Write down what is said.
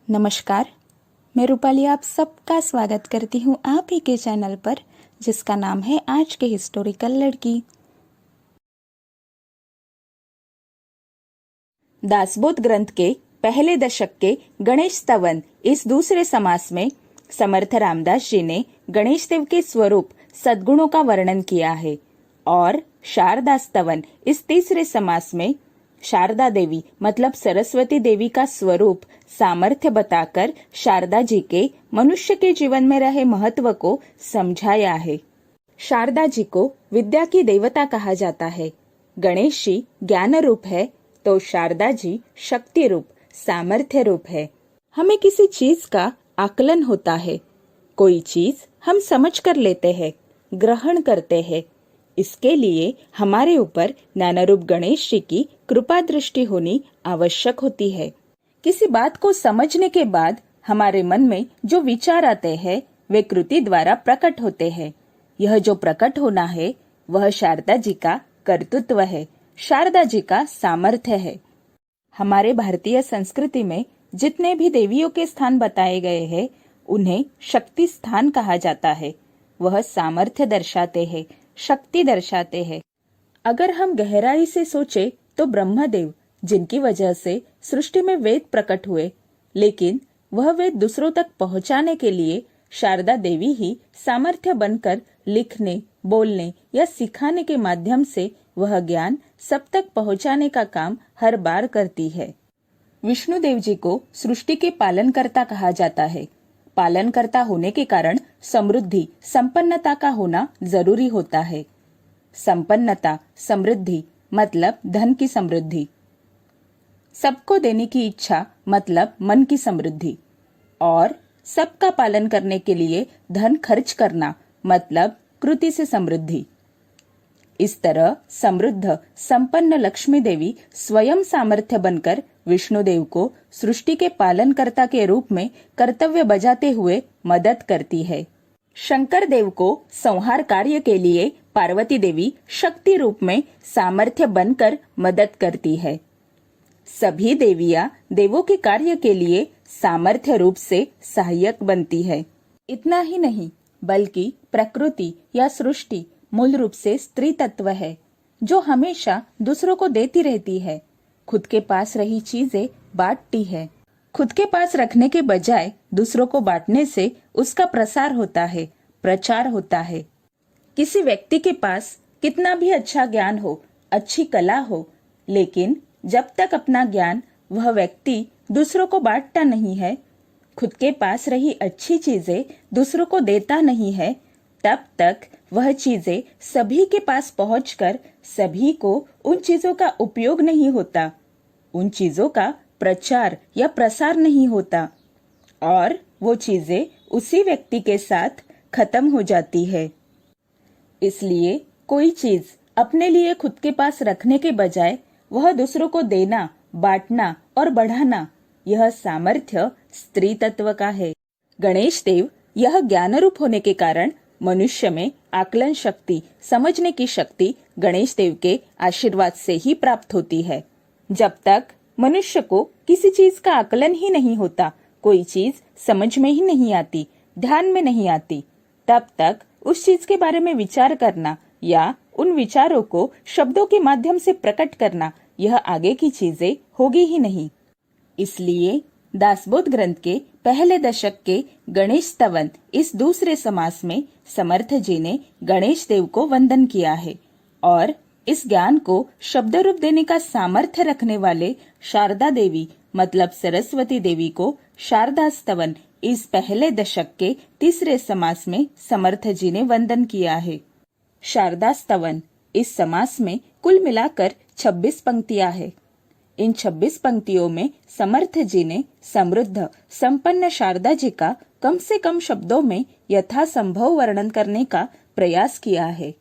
नमस्कार, मैं रूपाली आप सबका स्वागत करती हूँ आप ही के चैनल पर जिसका नाम है आज के हिस्टोरिकल लड़की। दासबोध ग्रंथ के पहले दशक के गणेश स्तवन इस दूसरे समास में समर्थ रामदास जी ने गणेश देव के स्वरूप सद्गुणों का वर्णन किया है और शारदा स्तवन इस तीसरे समास में शारदा देवी मतलब सरस्वती देवी का स्वरूप सामर्थ्य बताकर शारदा जी के मनुष्य के जीवन में रहे महत्व को समझाया है। शारदा जी को विद्या की देवता कहा जाता है। गणेश जी ज्ञान रूप है तो शारदा जी शक्ति रूप सामर्थ्य रूप है। हमें किसी चीज का आकलन होता है, कोई चीज हम समझ कर लेते हैं, ग्रहण करते हैं। इसके लिए हमारे ऊपर ज्ञानरूप गणेश जी की कृपा दृष्टि होनी आवश्यक होती है। किसी बात को समझने के बाद हमारे मन में जो विचार आते हैं वे कृति द्वारा प्रकट होते हैं। यह जो प्रकट होना है वह शारदा जी का कर्तृत्व है, शारदा जी का सामर्थ्य है। हमारे भारतीय संस्कृति में जितने भी देवियों के स्थान बताए गए हैं उन्हें शक्ति स्थान कहा जाता है। वह सामर्थ्य दर्शाते हैं, शक्ति दर्शाते हैं। अगर हम गहराई से सोचे तो ब्रह्मदेव जिनकी वजह से सृष्टि में वेद प्रकट हुए, लेकिन वह वेद दूसरों तक पहुंचाने के लिए शारदा देवी ही सामर्थ्य बनकर लिखने, बोलने या सिखाने के माध्यम से वह ज्ञान सब तक पहुंचाने का काम हर बार करती है। विष्णुदेव जी को सृष्टि के पालनकर्ता कहा जाता है। पालनकर्ता होने के कारण समृद्धि, संपन्नता का होना जरूरी होता है। संपन्नता, समृद्धि मतलब धन की समृद्धि। सबको देने की इच्छा मतलब मन की समृद्धि। और सबका पालन करने के लिए धन खर्च करना मतलब कृति से समृद्धि। इस तरह समृद्ध, संपन्न लक्ष्मी देवी स्वयं सामर्थ्य बनकर विष्णुदेव को सृष्टि के पालनकर्ता के रूप में कर्तव्य बजाते हुए मदद करती है। शंकर देव को संहार कार्य के लिए पार्वती देवी शक्ति रूप में सामर्थ्य बनकर मदद करती है। सभी देवियां देवों के कार्य के लिए सामर्थ्य रूप से सहायक बनती है। इतना ही नहीं बल्कि प्रकृति या सृष्टि मूल रूप से स्त्री तत्व है जो हमेशा दूसरों को देती रहती है। खुद के पास रही चीजें बांटती है। खुद के पास रखने के बजाय दूसरों को बांटने से उसका प्रसार होता है, प्रचार होता है। किसी व्यक्ति के पास कितना भी अच्छा ज्ञान हो, अच्छी कला हो, लेकिन जब तक अपना ज्ञान वह व्यक्ति दूसरों को बांटता नहीं है, खुद के पास रही अच्छी चीजें दूसरों को देता नहीं है, तब तक वह चीजें सभी के पास पहुंचकर सभी को उन चीजों का उपयोग नहीं होता, उन चीजों का प्रचार या प्रसार नहीं होता और वो चीजें उसी व्यक्ति के साथ खत्म हो जाती है। इसलिए कोई चीज अपने लिए खुद के पास रखने के बजाय वह दूसरों को देना, बांटना और बढ़ाना, यह सामर्थ्य स्त्री तत्व का है। गणेश देव यह ज्ञान रूप होने के कारण मनुष्य में आकलन शक्ति, समझने की शक्ति गणेश देव के आशीर्वाद से ही प्राप्त होती है। जब तक मनुष्य को किसी चीज का आकलन ही नहीं होता, कोई चीज समझ में ही नहीं आती, ध्यान में नहीं आती, तब तक उस चीज के बारे में विचार करना या उन विचारों को शब्दों के माध्यम से प्रकट करना, यह आगे की चीजें होगी ही नहीं। इसलिए दासबोध ग्रंथ के पहले दशक के गणेश स्तवन इस दूसरे समास में समर्थ जी ने गणेश देव को वंदन किया है और इस ज्ञान को शब्द रूप देने का सामर्थ्य रखने वाले शारदा देवी मतलब सरस्वती देवी को शारदा स्तवन इस पहले दशक के तीसरे समास में समर्थ जी ने वंदन किया है। शारदा स्तवन इस समास में कुल मिलाकर 26 पंक्तियां हैं। इन 26 पंक्तियों में समर्थ जी ने समृद्ध, संपन्न शारदा जी का कम से कम शब्दों में यथासंभव वर्णन करने का प्रयास किया है।